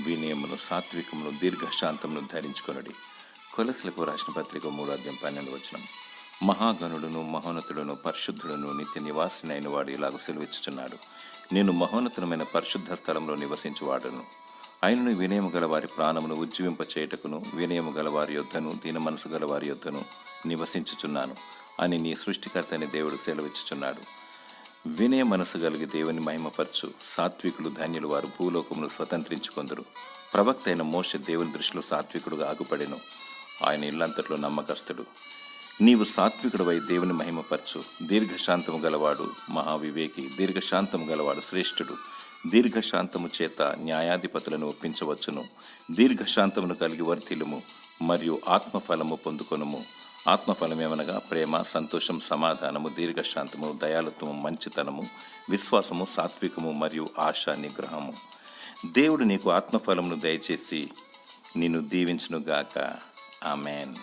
వినయమును, సాత్వికమును, దీర్ఘశాంతమును ధరించుకొనుడి. కొలస్లకు రాసిన పత్రిక 3:12. మహాగణుడును, మహోన్నతుడును, పరిశుద్ధుడును, నిత్య నివాసినైన వాడు ఇలాగ సెలవిచ్చుచున్నాడు: నేను మహోన్నతమైన పరిశుద్ధ స్థలంలో నివసించువాడును. ఆయనను వినయము గల వారి ప్రాణమును ఉజ్జీవింప చేయుటకును, వినయము గల వారి యొద్దను, దీన మనసు గల వారి యొద్దను నివసించుచున్నాను అని నీ సృష్టికర్త అని దేవుడు సెలవిచ్చుచున్నాడు. వినయ మనసు కలిగి దేవుని మహిమపరచు సాత్వికులు ధన్యులు, వారు భూలోకమును స్వతంత్రించుకొందురు. ప్రవక్త అయిన మోషే దేవుని దృష్టిలో సాత్వికుడుగా ఆగుపడెను. ఆయన ఇల్లంతట్లో నమ్మకస్తుడు. నీవు సాత్వికుడవై దేవుని మహిమపరచు. దీర్ఘశాంతము గలవాడు మహావివేకి, దీర్ఘశాంతము గలవాడు శ్రేష్ఠుడు. దీర్ఘశాంతము చేత న్యాయాధిపతులను ఒప్పించవచ్చును. దీర్ఘశాంతమును కలిగి వర్ధిల్లుము మరియు ఆత్మఫలము పొందుకొనుము. ఆత్మఫలమేమనగా ప్రేమ, సంతోషం, సమాధానము, దీర్ఘశాంతము, దయాళుత్వము, మంచితనము, విశ్వాసము, సాత్వికము మరియు ఆశా నిగ్రహము. దేవుడు నీకు ఆత్మఫలమును దయచేసి నిన్ను దీవించునుగాక. ఆమెన్.